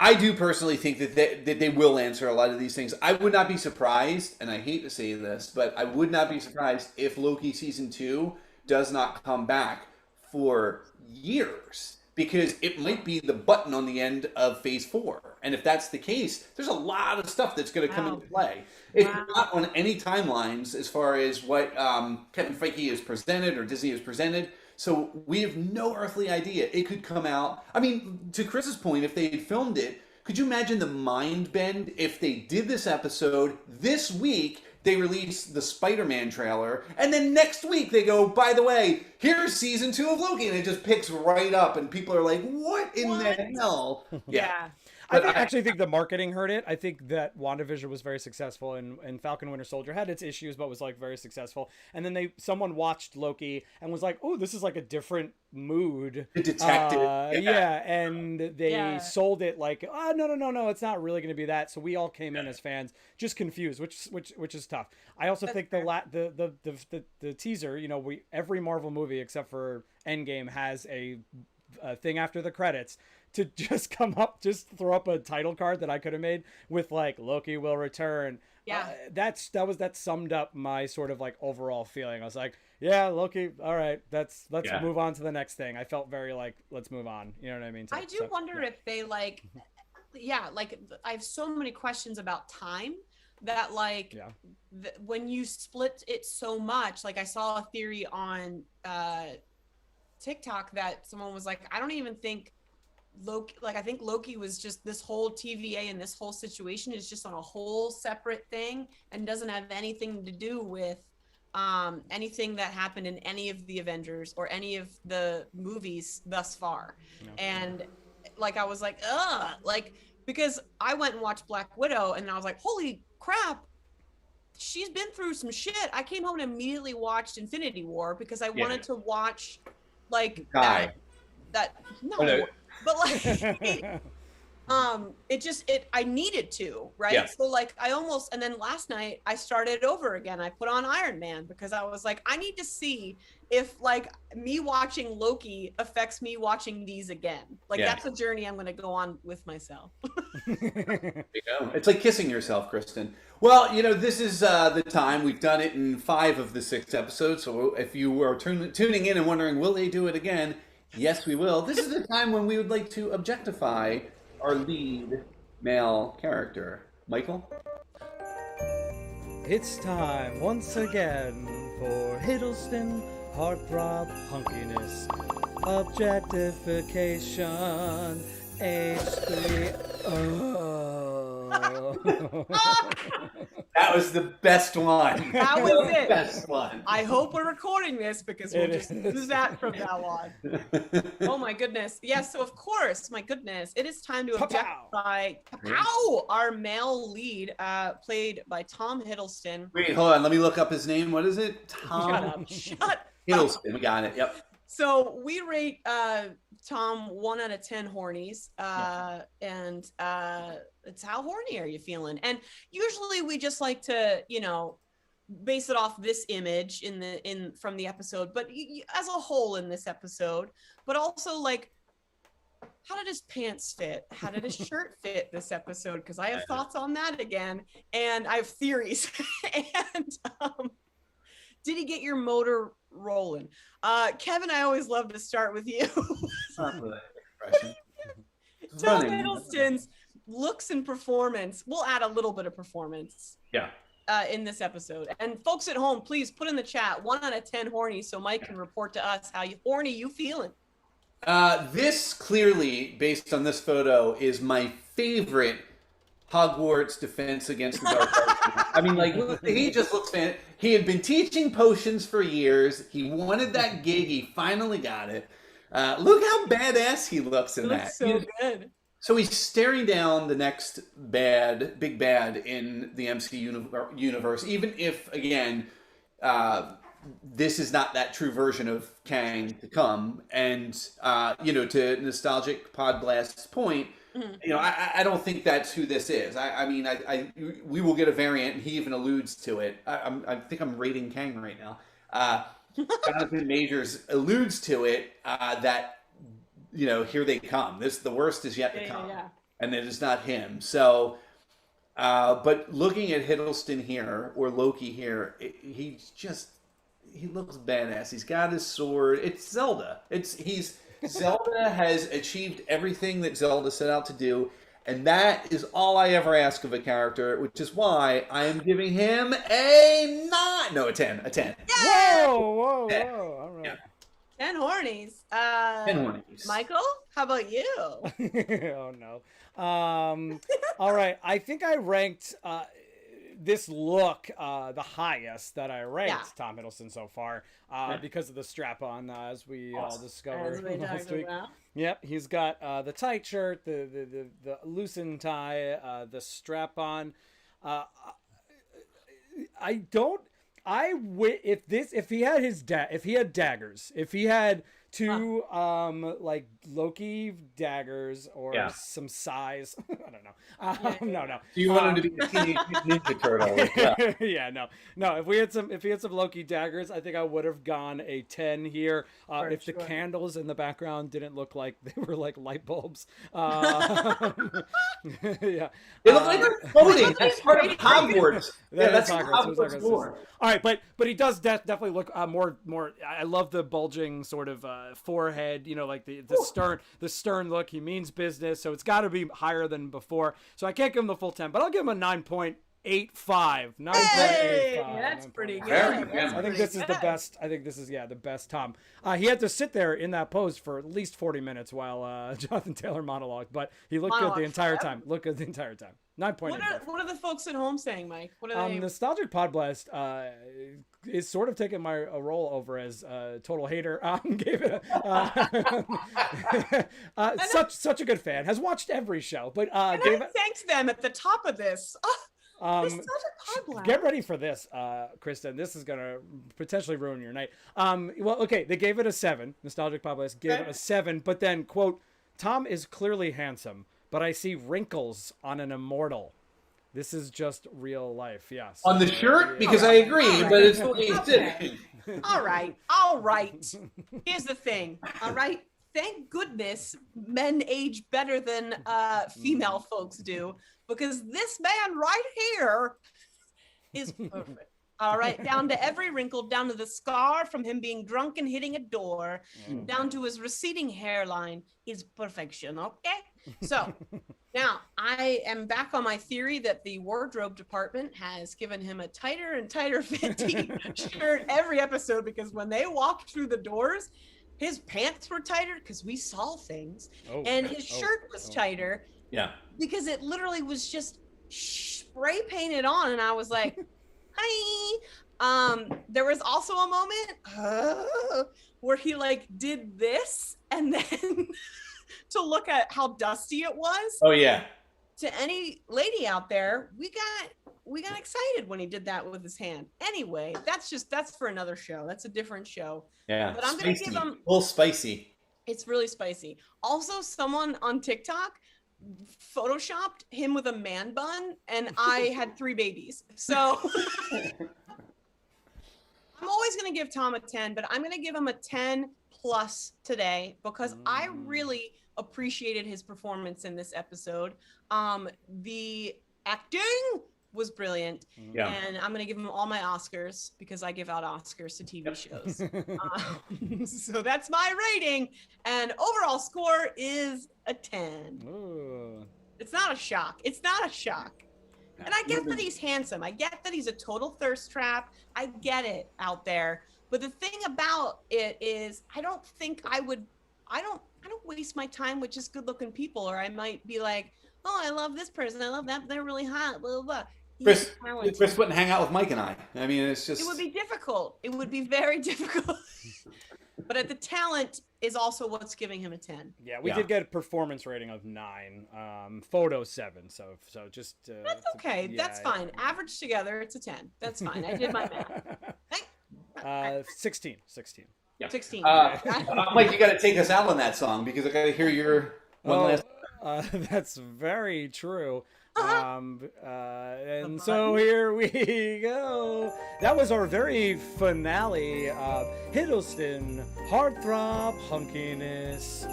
I do personally think that they will answer a lot of these things. I would not be surprised, and I hate to say this, but I would not be surprised if Loki season 2 does not come back for years, because it might be the button on the end of phase 4. And if that's the case, there's a lot of stuff that's going to come into play. It's not on any timelines as far as what Kevin Feige has presented or Disney has presented. So we have no earthly idea. It could come out. I mean, to Chris's point, if they had filmed it, could you imagine the mind bend if they did this episode this week? They release the Spider-Man trailer, and then next week they go, by the way, here's season 2 of Loki, and it just picks right up, and people are like, what in the hell? Yeah. I actually think the marketing hurt it. I think that WandaVision was very successful, and Falcon Winter Soldier had its issues, but was like very successful. And then someone watched Loki and was like, "Oh, this is like a different mood." The detective, and they sold it like, "Oh, no, it's not really going to be that." So we all came in as fans just confused, which is tough. I also think the teaser, you know, every Marvel movie except for Endgame has a thing after the credits. To just throw up a title card that I could have made with like Loki will return. Yeah. That summed up my sort of like overall feeling. I was like, yeah, Loki. All right. Let's move on to the next thing. I felt very like, let's move on. You know what I mean? I do wonder if they like, like I have so many questions about time that like when you split it so much, like I saw a theory on TikTok that someone was like, I don't even think Loki, like I think Loki was just this whole TVA and this whole situation is just on a whole separate thing and doesn't have anything to do with anything that happened in any of the Avengers or any of the movies thus far. No. And like I was like, like because I went and watched Black Widow and I was like, holy crap, she's been through some shit. I came home and immediately watched Infinity War because I wanted to watch like that no. But like, I needed to, right? Yeah. So like and then last night I started over again. I put on Iron Man because I was like, I need to see if like me watching Loki affects me watching these again. Like that's a journey I'm going to go on with myself. There you go. It's like kissing yourself, Kristen. Well, you know, this is the time. We've done it in 5 of the 6 episodes. So if you were tuning in and wondering, will they do it again? Yes, we will. This is the time when we would like to objectify our lead male character. Michael? It's time once again for Hiddleston Heartthrob Hunkiness Objectification H3O. That was the best one. That was it. Best one. I hope we're recording this because we'll just use that from now on. Oh my goodness. Yes, so of course, my goodness, it is time to objectify our male lead, played by Tom Hiddleston. Wait, hold on. Let me look up his name. What is it? Tom Shut Hiddleston. We got it. Yep. So we rate Tom 1 out of 10 hornies, and it's how horny are you feeling? And usually we just like to, you know, base it off this image from the episode, but as a whole in this episode, but also like, how did his pants fit? How did his shirt fit this episode? Because I have thoughts on that again, and I have theories. And did he get your motor rolling? Kevin, I always love to start with you. Tom Hiddleston's looks and performance. We'll add a little bit of performance. In this episode. And folks at home, please put in the chat 1 out of 10 horny so Mike can report to us how horny you feeling. This clearly, based on this photo, is my favorite Hogwarts Defense Against the Dark Arts. I mean, like, he just looks fan. He had been teaching potions for years. He wanted that gig. He finally got it. Look how badass he looks in that. Looks so good. So he's staring down the next big bad in the MCU universe, even if, again, this is not that true version of Kang to come. And, to Nostalgic Pod Blast's point, I don't think that's who this is. We will get a variant, and he even alludes to it. I think I'm rating Kang right now. Jonathan Majors alludes to it, that, here they come. The worst is yet to come. And it is not him. So, but looking at Hiddleston here, or Loki here, he looks badass. He's got his sword. It's Zelda. Zelda has achieved everything that Zelda set out to do, and that is all I ever ask of a character, which is why I am giving him a 10. A 10. Whoa, all right. Yeah. 10 hornies. 10 hornies. Michael, how about you? Oh no. All right. I think I ranked this look the highest that I ranked Tom Hiddleston so far, because of the strap-on, as we all discovered last week. Yep, he's got the tight shirt, the loosened tie, the strap-on. If he had daggers, if he had two like Loki daggers or some size, I don't know. No. Do you want him to be a Teenage Mutant Ninja Turtle? Yeah, no. If he had some Loki daggers, I think I would have gone a 10 here. If the candles in the background didn't look like they were like light bulbs. Yeah. They look like they're floating. That's part of Hogwarts. That's Hogwarts lore. All right, but he does definitely look more. I love the bulging sort of forehead. Like the stern look. He means business, so it's got to be higher than before. So I can't give him the full 10, but I'll give him a 9.85. 9.85. Hey, that's pretty good. I think this is the best. I think this is the best Tom. He had to sit there in that pose for at least 40 minutes while Jonathan Taylor monologued, but he looked good the entire time. 9.85. What are the folks at home saying, Mike? What are they? Nostalgic Podblast is sort of taking my role over as total hater. Gave it such a good fan. Has watched every show, but thanks them at the top of this. Get ready for this, Kristen. This is gonna potentially ruin your night. They gave it a 7. Nostalgic Podblast gave it a 7, but then quote, Tom is clearly handsome, but I see wrinkles on an immortal. This is just real life. Yes. On the shirt, because I agree, but it's okay. All right. Here's the thing. All right. Thank goodness men age better than female folks do, because this man right here is perfect. All right, down to every wrinkle, down to the scar from him being drunk and hitting a door, down to his receding hairline is perfection, okay? So now I am back on my theory that the wardrobe department has given him a tighter and tighter fitting shirt every episode, because when they walked through the doors, his pants were tighter because we saw things, and his shirt was tighter. Yeah. Because it literally was just spray painted on, and I was like, hi. There was also a moment where he like did this, and then to look at how dusty it was. Oh yeah. To any lady out there, we got excited when he did that with his hand. Anyway, that's for another show. That's a different show. Yeah. But I'm gonna give him a little spicy. It's really spicy. Also, someone on TikTok photoshopped him with a man bun, and I had 3 babies. So I'm always going to give Tom a 10, but I'm going to give him a 10 plus today, because I really appreciated his performance in this episode. The acting was brilliant, and I'm going to give him all my Oscars, because I give out Oscars to TV shows. So that's my rating, and overall score is a 10. Ooh. It's not a shock. And I get that he's handsome. I get that he's a total thirst trap. I get it out there. But the thing about it is, I don't think I don't waste my time with just good-looking people, or I might be like, oh, I love this person, I love that, they're really hot, blah blah blah. He's talented. Chris wouldn't hang out with Mike and I. I mean, it's just. It would be difficult. It would be very difficult. But the talent is also what's giving him a 10. Yeah, we did get a performance rating of 9, photo 7. So just. That's okay. That's fine. Average together, it's a 10. That's fine. I did my math. 16. Yeah. 16. Mike, you got to take us out on that song because I got to hear your one last. That's very true. And so here we go. That was our very finale. Hiddleston, heartthrob, hunkiness,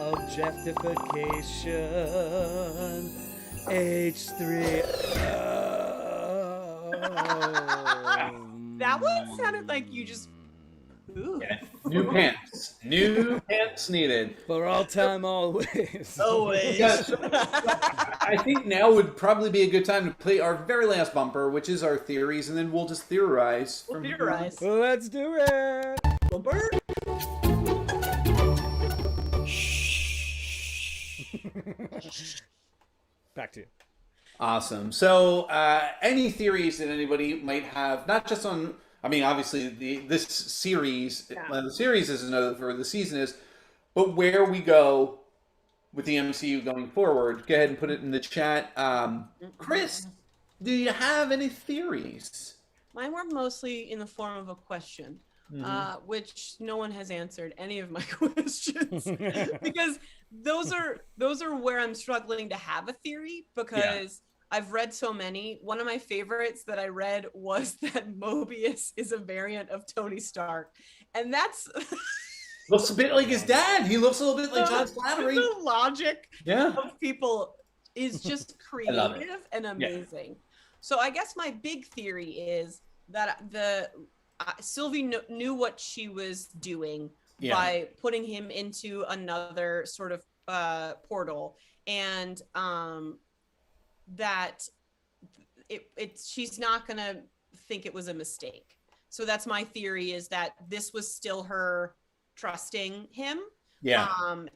objectification, H3. That one sounded like you just. Ooh. Yeah. New pants. New pants needed. For all time, always. Always. Yeah, so I think now would probably be a good time to play our very last bumper, which is our theories, and then we'll just theorize. We'll theorize. Let's do it. Bumper. Back to you. Awesome. So, any theories that anybody might have, not just on, I mean, obviously this series, the series isn't over, the season is, but where we go with the MCU going forward, go ahead and put it in the chat. Chris, do you have any theories? Mine were mostly in the form of a question, which no one has answered any of my questions because those are where I'm struggling to have a theory because I've read so many. One of my favorites that I read was that Mobius is a variant of Tony Stark, and that's looks a bit like his dad. He looks a little bit like John Slattery. The logic of people is just creative and amazing. Yeah. So I guess my big theory is that Sylvie knew what she was doing by putting him into another sort of portal, and that she's not gonna think it was a mistake. So that's my theory, is that this was still her trusting him,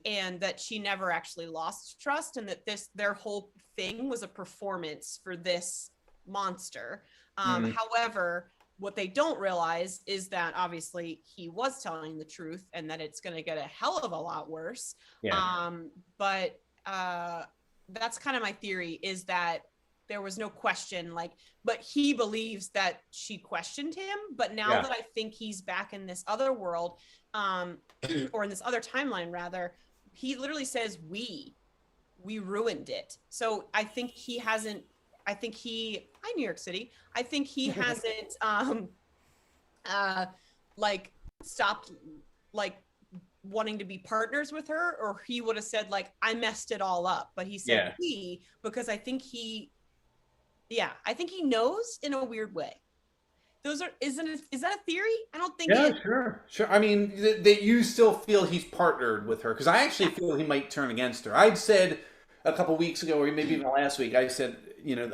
and that she never actually lost trust, and that their whole thing was a performance for this monster. However, what they don't realize is that obviously he was telling the truth, and that it's going to get a hell of a lot worse. But that's kind of my theory, is that there was no question, but he believes that she questioned him. But now that I think he's back in this other world, or in this other timeline rather, he literally says, we ruined it. So I think he hasn't, hi New York City. I think he hasn't stopped wanting to be partners with her, or he would have said I messed it all up. But he said he, because I think he knows in a weird way. Is that a theory? I don't think sure. I mean, that you still feel he's partnered with her, because I actually feel he might turn against her. I'd said a couple weeks ago, or maybe even last week, I said,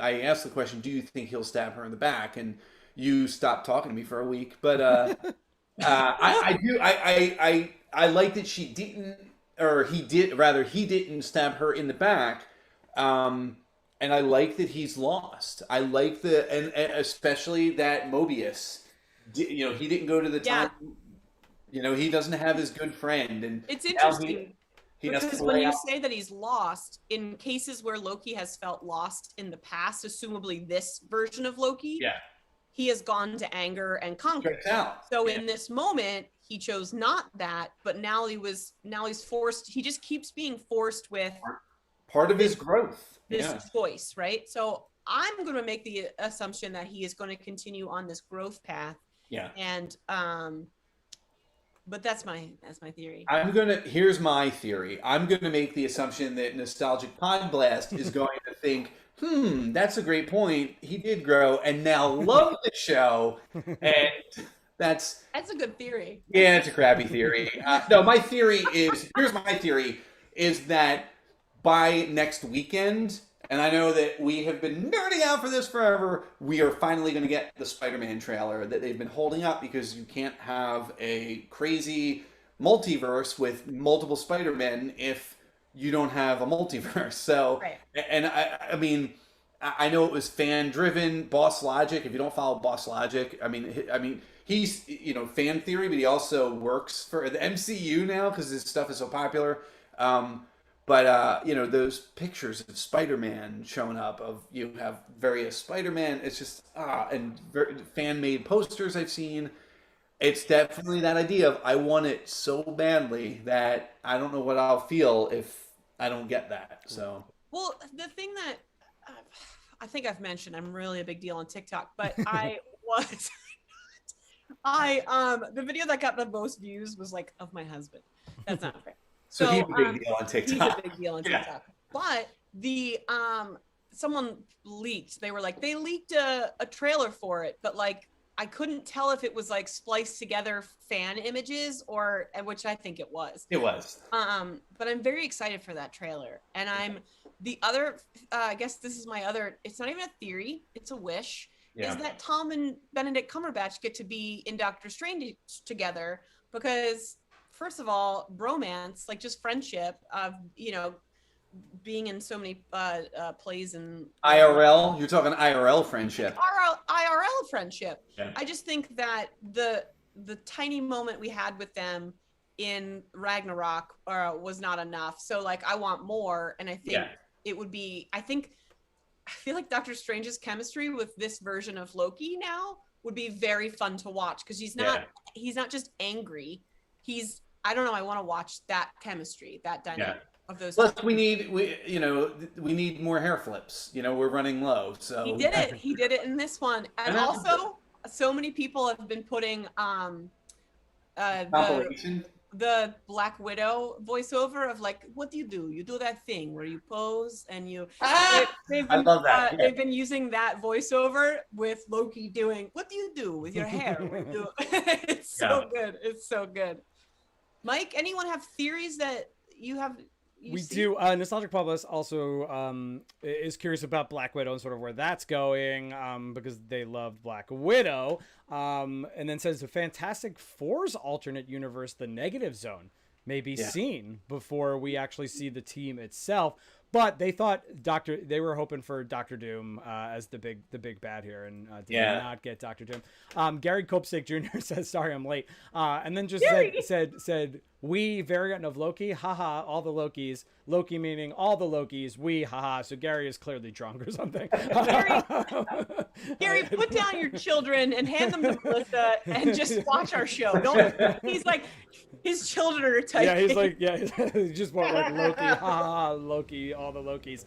I asked the question, do you think he'll stab her in the back? And you stopped talking to me for a week. But I do. I like that she didn't, or he didn't stab her in the back. And I like that he's lost. I like and especially that Mobius, he didn't go to the time. He doesn't have his good friend. And it's interesting. Because when you say that he's lost, in cases where Loki has felt lost in the past, assumably this version of Loki, he has gone to anger and conquer. So in this moment, he chose not that, but now he's forced. He just keeps being forced with part of his growth. This choice, right? So I'm going to make the assumption that he is going to continue on this growth path. Yeah. And but that's my theory. Here's my theory. I'm gonna make the assumption that Nostalgic Pod Blast is going to think, that's a great point. He did grow and now love the show. And that's a good theory. Yeah, it's a crappy theory. No, my theory is that by next weekend, and I know that we have been nerding out for this forever, we are finally going to get the Spider-Man trailer that they've been holding up, because you can't have a crazy multiverse with multiple Spider-Men if you don't have a multiverse. So, Right. and I mean, I know it was fan driven. Boss Logic. If you don't follow Boss Logic, I mean, he's fan theory, but he also works for the MCU now because his stuff is so popular. But those pictures of Spider-Man showing up, of you have various Spider-Man. It's just and fan made posters I've seen. It's definitely that idea of I want it so badly that I don't know what I'll feel if I don't get that. So Well, the thing that I think I've mentioned, I'm really a big deal on TikTok, but the video that got the most views was like of my husband. That's not fair. So he's a big deal on TikTok. He's a big deal on TikTok. But the someone leaked. They were like, they leaked a trailer for it, but like I couldn't tell if it was like spliced together fan images or, which I think it was. It was. But I'm very excited for that trailer. And I guess this is my other, it's not even a theory, it's a wish, is that Tom and Benedict Cumberbatch get to be in Doctor Strange together because, first of all, bromance, like just friendship of, being in so many plays and IRL. You're talking IRL friendship. IRL friendship. Yeah. I just think that the tiny moment we had with them in Ragnarok was not enough. So like I want more, and I think it would be. I feel like Doctor Strange's chemistry with this version of Loki now would be very fun to watch because he's not just angry. I don't know. I want to watch that chemistry, that dynamic. Of those Plus, we need more hair flips. We're running low, so he did it. He did it in this one, and also so many people have been putting the Black Widow voiceover of like, what do? You do that thing where you pose and you. I love that. They've been using that voiceover with Loki doing. What do you do with your hair? It's so good. It's so good. Mike, anyone have theories that you have? We do. Nostalgic Publis also is curious about Black Widow and sort of where that's going because they loved Black Widow. And then says the Fantastic Four's alternate universe, the Negative Zone, may be seen before we actually see the team itself. But they thought they were hoping for Doctor Doom as the big bad here, and did not get Doctor Doom. Gary Kopsik Jr. says, "Sorry, I'm late," and then just said we variant of Loki, haha, all the Lokis. Loki meaning all the Lokis. We, haha. So Gary is clearly drunk or something. Gary, put down your children and hand them to Melissa and just watch our show. Don't. He's like, his children are typing. He's just more like Loki, haha, Loki, all the Lokis.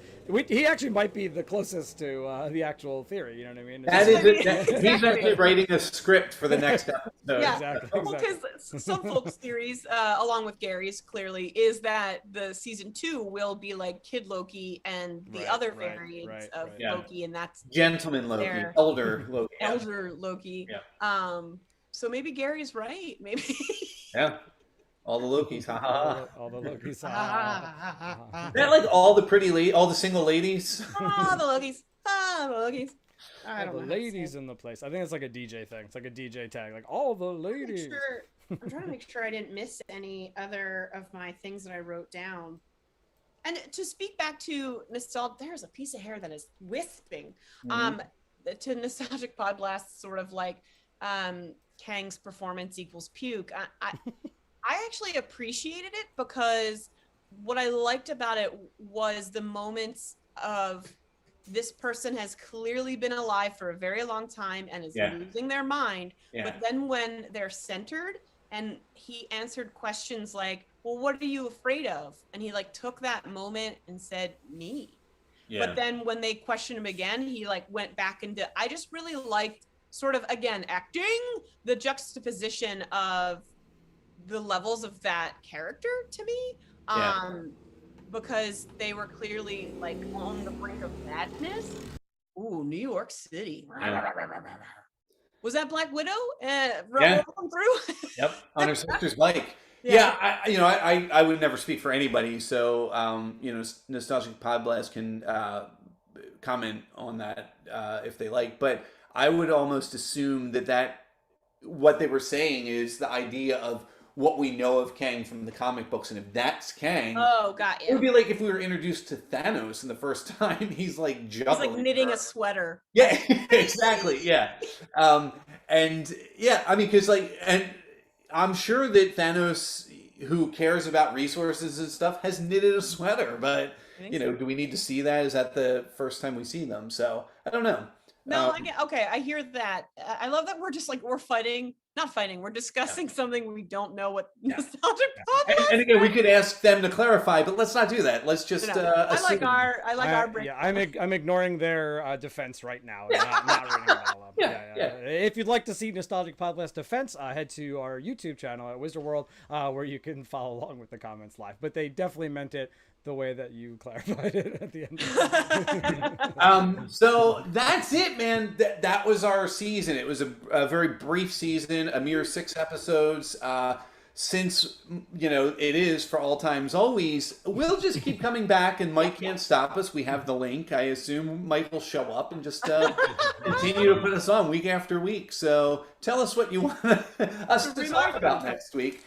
He actually might be the closest to the actual theory. You know what I mean? That is it. He's actually writing a script for the next episode. Yeah, exactly. Well, because some folks' theories, along with Gary's, clearly, is that the season 2 will be like Kid Loki and the other variants of Loki, and that's Gentleman Loki, Elder Loki. Elder Loki. Yeah. So maybe Gary's right. Maybe. Yeah. All the Lokis, all the Lokis, That like all the single ladies. The Lokis, the Lokis. All the ladies in the place. I think it's like a DJ thing. It's like a DJ tag, like all the ladies. I'm trying to make sure I didn't miss any other of my things that I wrote down. And to speak back to nostalgia, there's a piece of hair that is wisping. To Nostalgic Pod Blast, sort of like Kang's performance equals puke. I actually appreciated it because what I liked about it was the moments of this person has clearly been alive for a very long time and is losing their mind. But then when they're centered and he answered questions like, well, what are you afraid of? And he like took that moment and said, me. But then when they questioned him again, he like went back into, I just really liked sort of, again, acting, the juxtaposition of the levels of that character to me. Because they were clearly like on the brink of madness. Ooh, New York City. Was that Black Widow? Rolling through? Yep, on her sister's bike. I would never speak for anybody, so Nostalgic Podblast can comment on that if they like. But I would almost assume that what they were saying is the idea of what we know of Kang from the comic books, and if that's Kang, Oh, got it would you. be like if we were introduced to Thanos and the first time he's like He's juggling. like knitting her. a sweater. Yeah, exactly. Yeah, and yeah, I mean, because like, and I'm sure that Thanos, who cares about resources and stuff, has knitted a sweater. But I think you know, do we need to see that? Is that the first time we see them? So I don't know. No, okay, I hear that. I love that we're just like we're fighting, not fighting. We're discussing something we don't know what nostalgic podcast. And again, we could ask them to clarify, but let's not do that. Let's just. I like our break. Yeah, I'm ignoring their defense right now. Not reading it all up. Yeah. If you'd like to see Nostalgic Podcast defense, head to our YouTube channel at Wizard World, where you can follow along with the comments live. But they definitely meant it the way that you clarified it at the end. So that's it, man. That was our season. It was a very brief season, a mere 6 episodes. Since, you know, it is for all times always, we'll just keep coming back, and Mike can't stop us. We have the link. I assume Mike will show up and just continue to put us on week after week. So tell us what you want us to talk about next week.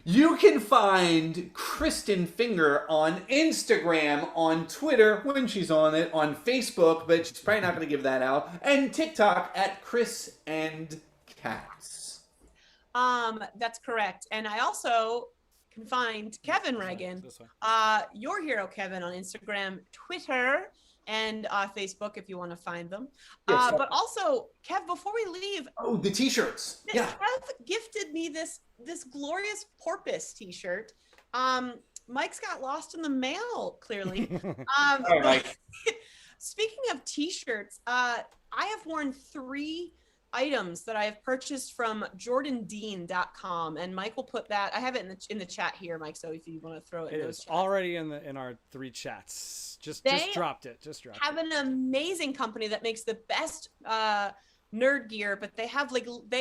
You can find Kristen Finger on Instagram, on Twitter, when she's on it, on Facebook, but she's probably not going to give that out, and TikTok at Chris and Cats. That's correct. And I also can find Kevin Reagan, your hero Kevin, on Instagram, Twitter, and Facebook if you want to find them. Yes, but also, Kev, before we leave, the t-shirts. Yeah. Kev gifted me this glorious porpoise t-shirt. Mike's got lost in the mail, clearly. All right. Speaking of t-shirts, I have worn 3 items that I have purchased from jordandean.com, and Mike will put that. I have it in the chat here, Mike, so if you want to throw it in those is chats. already in our 3 chats. Just dropped it. Have an amazing company that makes the best nerd gear, but they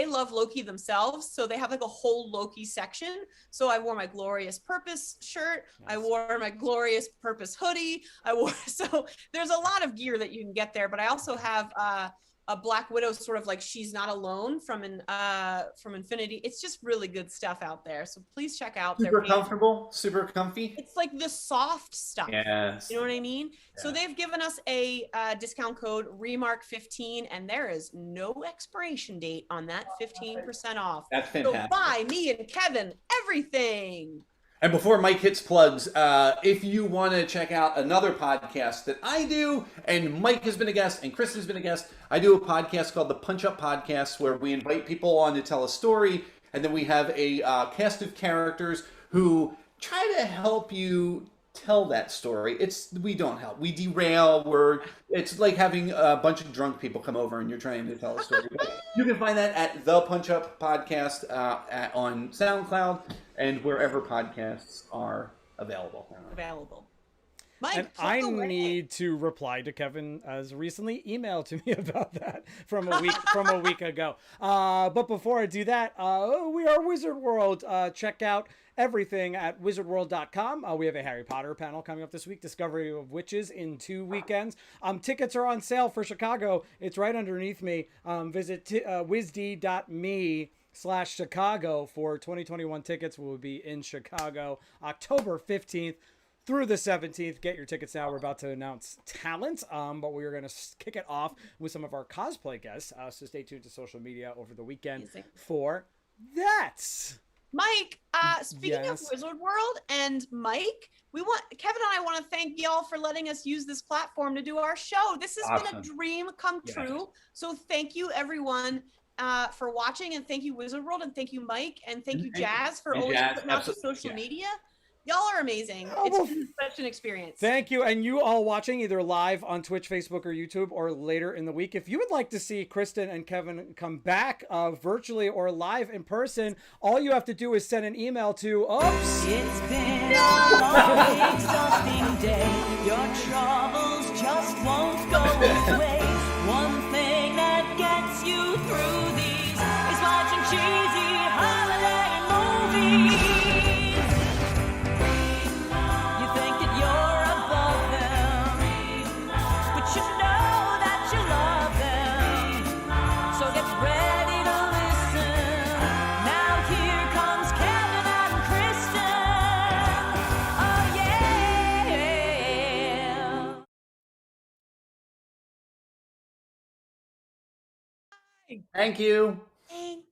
love Loki themselves, so they have like a whole Loki section. So I wore my glorious purpose shirt. Nice. I wore my glorious purpose hoodie. So there's a lot of gear that you can get there, but I also have a Black Widow, sort of like She's Not Alone from Infinity. It's just really good stuff out there. So please check out. Super comfortable, super comfy. It's like the soft stuff. Yes. You know what I mean? Yeah. So they've given us a discount code Remark15, and there is no expiration date on that. 15% off. That's fantastic. So buy me and Kevin everything. And before Mike hits plugs, if you want to check out another podcast that I do, and Mike has been a guest, and Chris has been a guest, I do a podcast called the Punch Up Podcast, where we invite people on to tell a story, and then we have a cast of characters who try to help you tell that story. We don't help. We derail. It's like having a bunch of drunk people come over and you're trying to tell a story. You can find that at the Punch Up Podcast on SoundCloud and wherever podcasts are available. Mike, and I need to reply to Kevin as recently emailed to me about that from a week ago. But before I do that, we are Wizard World. Check out everything at wizardworld.com. We have a Harry Potter panel coming up this week, Discovery of Witches in 2 weekends. Tickets are on sale for Chicago. It's right underneath me. Visit wizd.me/Chicago for 2021 tickets. We'll be in Chicago October 15th through the 17th. Get your tickets now. We're about to announce talent, but we're going to kick it off with some of our cosplay guests. So stay tuned to social media over the weekend for that. Mike, speaking of Wizard World and Mike, Kevin and I want to thank y'all for letting us use this platform to do our show. This has been a dream come true. So thank you, everyone, for watching, and thank you, Wizard World, and thank you, Mike, and thank you, Jazz, for always putting out the social media. Y'all are amazing. It's been such an experience. Thank you. And you all watching either live on Twitch, Facebook, or YouTube, or later in the week. If you would like to see Kristen and Kevin come back virtually or live in person, all you have to do is send an email to It's been a long, exhausting day. Your troubles just won't go away. One thing that gets you through these is watching cheesy holiday movies. Ready to listen. Now here comes Thank you. Thanks.